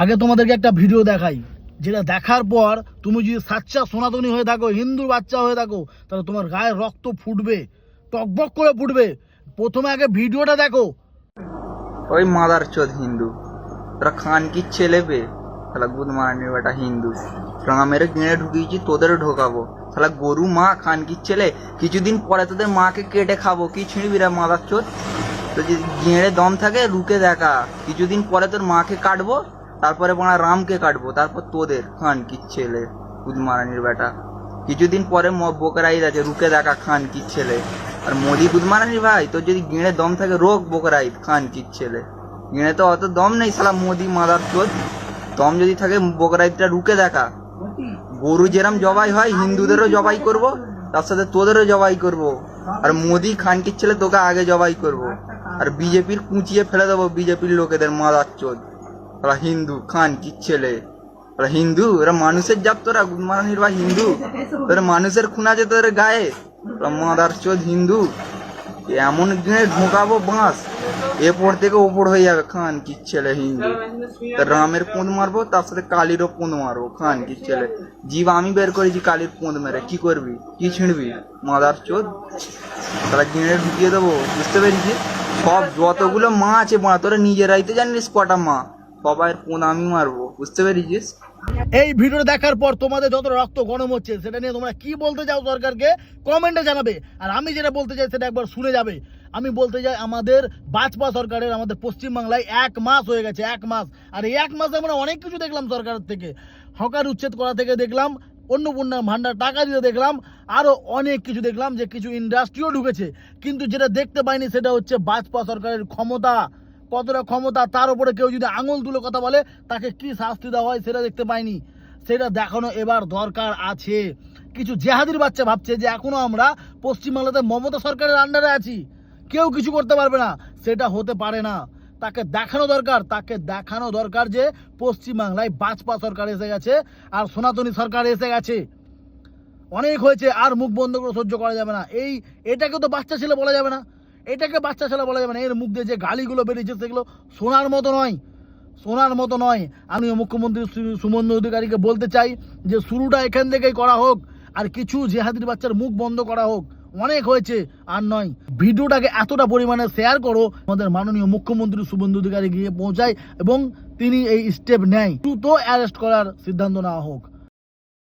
আগে তোমাদেরকে একটা ভিডিও দেখাই, যেটা দেখার পর তুমি যদি সাচ্চা সনাতনী হয়ে থাকো, হিন্দুর বাচ্চা হয়ে থাকো, তাহলে তোমার গায়ে রক্ত ফুটবে, টকবক করে ফুটবে। প্রথমে আগে ভিডিওটা দেখো। ওই মাদার চোদ হিন্দু, তোরা খান কি ছেলে পে শালা গুদ মারানির বেটা হিন্দু, রামের গেঁড়ে ঢুকিয়েছি তোদেরও ঢোকাবো শালা গরু মা খান কি ছেলে। কিছুদিন পরে তোদের মাকে কেটে খাবো, কি ছিঁড়বি রে মাদার চোদ? তো যদি গেঁড়ে দম থাকে রুকে দেখা, কিছুদিন পরে তোর মাকে কাটবো, তারপরে বাড়া রামকে কাটবো, তারপর তোদের খান কি ছেলে গুদ মারানির বেটা। কিছুদিন পরে বোকের ঈদ আছে, রুকে দেখা খান কি ছেলে। আর মোদি গুদ মারানি ভাই, তোর যদি গেঁড়ে দম থাকে রোগ বোকের ঈদ খান কি ছেলে। গেঁড়ে তো অত দম নেই শালা মোদি মাদার চোদ, দম যদি থাকে বোকের ঈদটা রুকে দেখা। গরু যেরম জবাই হয় হিন্দুদেরও জবাই করব, তার সাথে তোদেরও জবাই করব। আর মোদি খান কি ছেলে তোকে আগে জবাই করব। আর বিজেপির কুঁচিয়ে ফেলে দেবো বিজেপির লোকেদের মাদার চোদ। ওরা হিন্দু খান কি ছেলে, ওরা হিন্দু, ওরা মানুষের জাত, তোরা গুদমারানির বা হিন্দু, তোরা মানুষের খুন আছে তোদের গায়ে, ওরা মাদার চোদ হিন্দু। এমন দিনে ঢোকাবো বাঁশ, এরপর থেকে ওপর হয়ে যাবে খান কি ছেলে হিন্দু। রামের পোঁদ মারবো, তার সাথে কালীরও পোঁদ মারবো খান কি ছেলে। জীব আমি বের করেছি কালীর পোঁদ মেরে, কি করবি, কি ছিঁড়বি মাদার চোদ? তারা গিঁড়ে ঢুকিয়ে দেবো, বুঝতে পেরেছিস? সব যতগুলো মা আছে মা, তোরা নিজেরাই তো জানিস কটা মা, সবাই পোঁদ আমি মারবো, বুঝতে পেরেছিস? এই ভিডিও দেখার পর তোমাদের যত রক্ত গরম হচ্ছে, সেটা নিয়ে তোমরা কি বলতে চাও সরকারকে কমেন্টে জানাবে। আর আমি যেটা বলতে চাই সেটা একবার শুনে যাবে। আমি বলতে চাই, আমাদের বাজপা সরকারের আমাদের পশ্চিমবাংলায় 1 মাস হয়ে গেছে, 1 মাস। আর এই 1 মাসে আমরা অনেক কিছু দেখলাম সরকারের থেকে, হকার উচ্ছেদ করা থেকে দেখলাম, অন্নপূর্ণা ভান্ডার টাকা দিতে দেখলাম, আরও অনেক কিছু দেখলাম, যে কিছু ইন্ডাস্ট্রিও ঢুকেছে। কিন্তু যেটা দেখতে পাইনি সেটা হচ্ছে বাজপা সরকারের ক্ষমতা, কতটা ক্ষমতা, তার উপরে কেউ যদি আঙুল তুলে কথা বলে তাকে কি শাস্তি দেওয়া হয় সেটা দেখতে পাইনি। সেটা দেখানো এবার দরকার আছে। কিছু জেহাদির বাচ্চা ভাবছে যে এখনো আমরা পশ্চিমবাংলাতে মমতা সরকারের আন্ডারে আছি, কেউ কিছু করতে পারবে না। সেটা হতে পারে না। তাকে দেখানো দরকার, তাকে দেখানো দরকার যে পশ্চিমবাংলায় বাজপা সরকার এসে গেছে আর সনাতনী সরকার এসে গেছে। অনেক হয়েছে, আর মুখ বন্ধ করে সহ্য করা যাবে না। এটাকে তো বাচ্চা ছেলে বলা যাবে না, এটাকে বাচ্চা ছেলে বলা যাবে না। এর মুখ দিয়ে যে গালিগুলো বেরিয়েছে সেগুলো শোনার মতো নয়, শোনার মতো নয়। আমি মুখ্যমন্ত্রী শুভেন্দু অধিকারীকে বলতে চাই যে শুরুটা এখান থেকেই করা হোক, আর কিছু জেহাদির বাচ্চার মুখ বন্ধ করা হোক। অনেক হয়েছে, আর নয়। ভিডিওটাকে এতটা পরিমাণে শেয়ার করো, আমাদের মাননীয় মুখ্যমন্ত্রী শুভেন্দু অধিকারী গিয়ে পৌঁছায় এবং তিনি এই স্টেপ নেয়, দ্রুত অ্যারেস্ট করার সিদ্ধান্ত নেওয়া হোক।